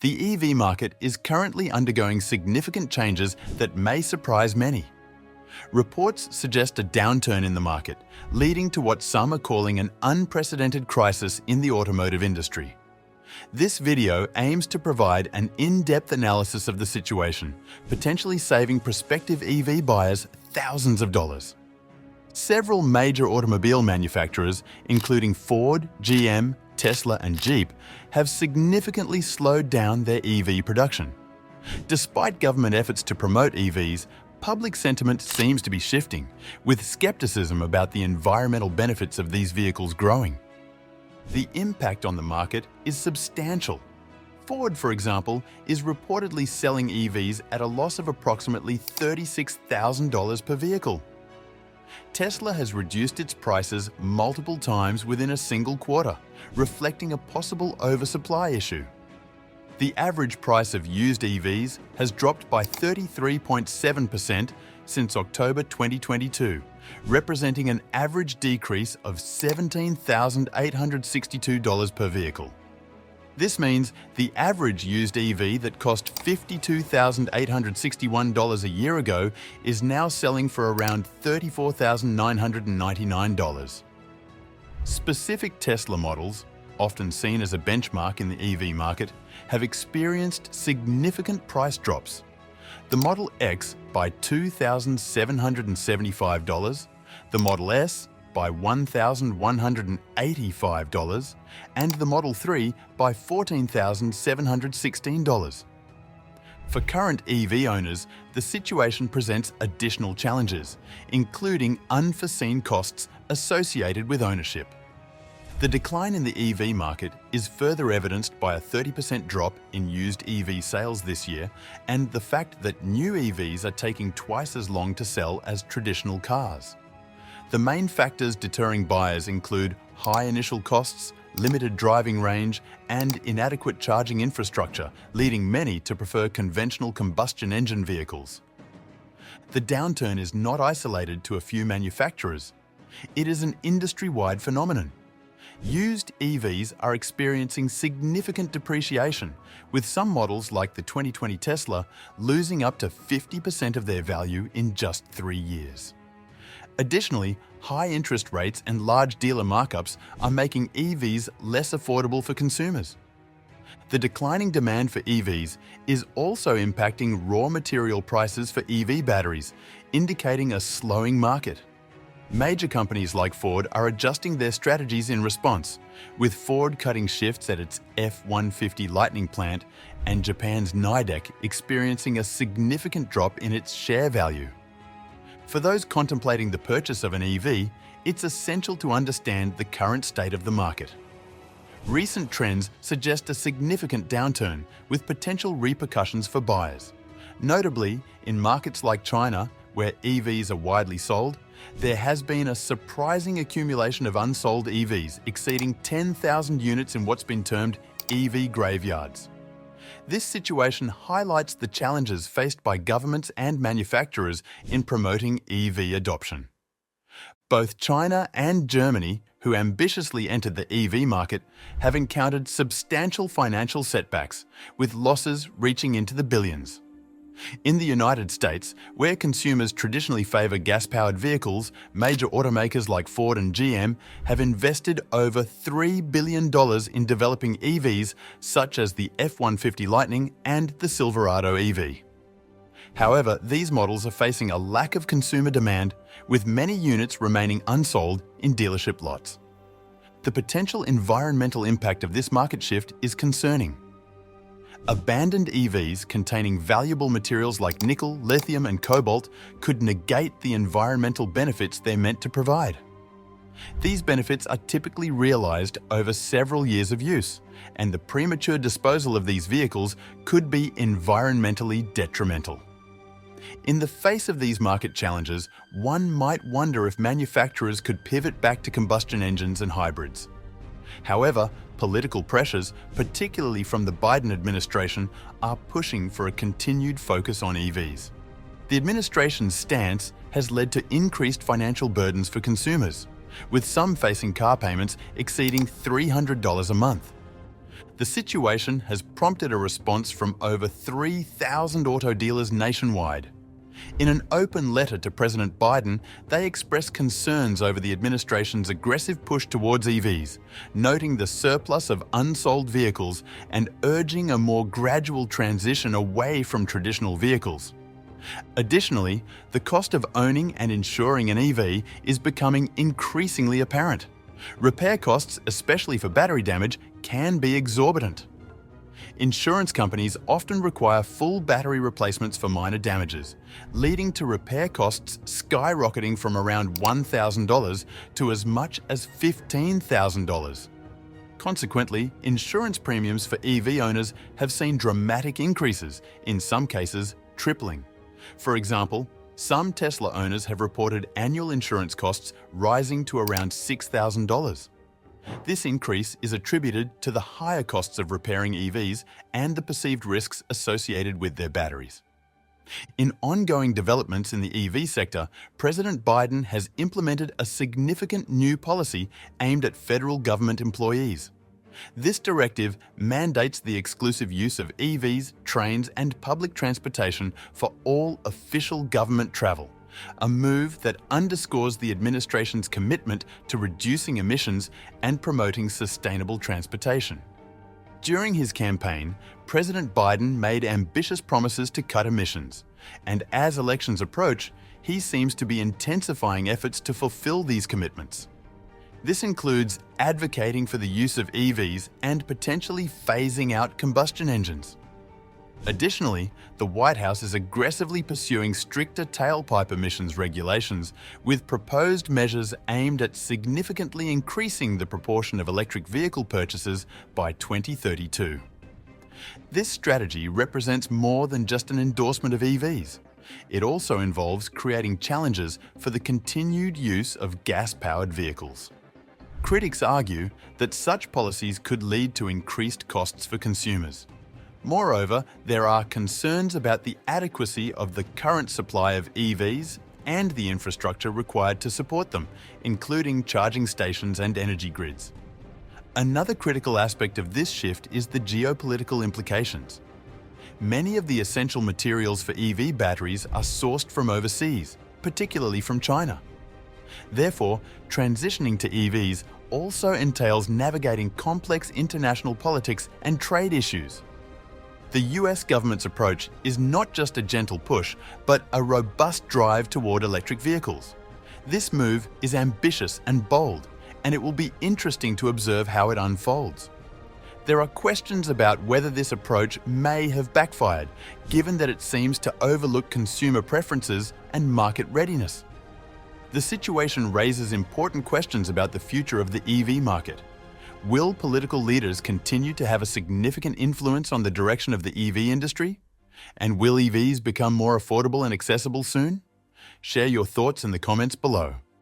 The EV market is currently undergoing significant changes that may surprise many. Reports suggest a downturn in the market, leading to what some are calling an unprecedented crisis in the automotive industry. This video aims to provide an in-depth analysis of the situation, potentially saving prospective EV buyers thousands of dollars. Several major automobile manufacturers, including Ford, GM, Tesla, and Jeep, have significantly slowed down their EV production. Despite government efforts to promote EVs, public sentiment seems to be shifting, with skepticism about the environmental benefits of these vehicles growing. The impact on the market is substantial. Ford, for example, is reportedly selling EVs at a loss of approximately $36,000 per vehicle. Tesla has reduced its prices multiple times within a single quarter, reflecting a possible oversupply issue. The average price of used EVs has dropped by 33.7% since October 2022, representing an average decrease of $17,862 per vehicle. This means the average used EV that cost $52,861 a year ago is now selling for around $34,999. Specific Tesla models, often seen as a benchmark in the EV market, have experienced significant price drops. The Model X by $2,775, the Model S by $1,185, and the Model 3 by $14,716. For current EV owners, the situation presents additional challenges, including unforeseen costs associated with ownership. The decline in the EV market is further evidenced by a 30% drop in used EV sales this year and the fact that new EVs are taking twice as long to sell as traditional cars. The main factors deterring buyers include high initial costs, limited driving range, and inadequate charging infrastructure, leading many to prefer conventional combustion engine vehicles. The downturn is not isolated to a few manufacturers. It is an industry-wide phenomenon. Used EVs are experiencing significant depreciation, with some models like the 2020 Tesla losing up to 50% of their value in just 3 years. Additionally, high interest rates and large dealer markups are making EVs less affordable for consumers. The declining demand for EVs is also impacting raw material prices for EV batteries, indicating a slowing market. Major companies like Ford are adjusting their strategies in response, with Ford cutting shifts at its F-150 Lightning plant and Japan's Nidec experiencing a significant drop in its share value. For those contemplating the purchase of an EV, it's essential to understand the current state of the market. Recent trends suggest a significant downturn with potential repercussions for buyers. Notably, in markets like China, where EVs are widely sold, there has been a surprising accumulation of unsold EVs exceeding 10,000 units in what's been termed EV graveyards. This situation highlights the challenges faced by governments and manufacturers in promoting EV adoption. Both China and Germany, who ambitiously entered the EV market, have encountered substantial financial setbacks, with losses reaching into the billions. In the United States, where consumers traditionally favor gas-powered vehicles, major automakers like Ford and GM have invested over $3 billion in developing EVs such as the F-150 Lightning and the Silverado EV. However, these models are facing a lack of consumer demand, with many units remaining unsold in dealership lots. The potential environmental impact of this market shift is concerning. Abandoned EVs containing valuable materials like nickel, lithium, and cobalt could negate the environmental benefits they're meant to provide. These benefits are typically realized over several years of use, and the premature disposal of these vehicles could be environmentally detrimental. In the face of these market challenges, one might wonder if manufacturers could pivot back to combustion engines and hybrids. However, political pressures, particularly from the Biden administration, are pushing for a continued focus on EVs. The administration's stance has led to increased financial burdens for consumers, with some facing car payments exceeding $300 a month. The situation has prompted a response from over 3,000 auto dealers nationwide. In an open letter to President Biden, they expressed concerns over the administration's aggressive push towards EVs, noting the surplus of unsold vehicles and urging a more gradual transition away from traditional vehicles. Additionally, the cost of owning and insuring an EV is becoming increasingly apparent. Repair costs, especially for battery damage, can be exorbitant. Insurance companies often require full battery replacements for minor damages, leading to repair costs skyrocketing from around $1,000 to as much as $15,000. Consequently, insurance premiums for EV owners have seen dramatic increases, in some cases tripling. For example, some Tesla owners have reported annual insurance costs rising to around $6,000. This increase is attributed to the higher costs of repairing EVs and the perceived risks associated with their batteries. In ongoing developments in the EV sector, President Biden has implemented a significant new policy aimed at federal government employees. This directive mandates the exclusive use of EVs, trains, and public transportation for all official government travel, a move that underscores the administration's commitment to reducing emissions and promoting sustainable transportation. During his campaign, President Biden made ambitious promises to cut emissions, and as elections approach, he seems to be intensifying efforts to fulfill these commitments. This includes advocating for the use of EVs and potentially phasing out combustion engines. Additionally, the White House is aggressively pursuing stricter tailpipe emissions regulations with proposed measures aimed at significantly increasing the proportion of electric vehicle purchases by 2032. This strategy represents more than just an endorsement of EVs. It also involves creating challenges for the continued use of gas-powered vehicles. Critics argue that such policies could lead to increased costs for consumers. Moreover, there are concerns about the adequacy of the current supply of EVs and the infrastructure required to support them, including charging stations and energy grids. Another critical aspect of this shift is the geopolitical implications. Many of the essential materials for EV batteries are sourced from overseas, particularly from China. Therefore, transitioning to EVs also entails navigating complex international politics and trade issues. The US government's approach is not just a gentle push, but a robust drive toward electric vehicles. This move is ambitious and bold, and it will be interesting to observe how it unfolds. There are questions about whether this approach may have backfired, given that it seems to overlook consumer preferences and market readiness. The situation raises important questions about the future of the EV market. Will political leaders continue to have a significant influence on the direction of the EV industry? And will EVs become more affordable and accessible soon? Share your thoughts in the comments below.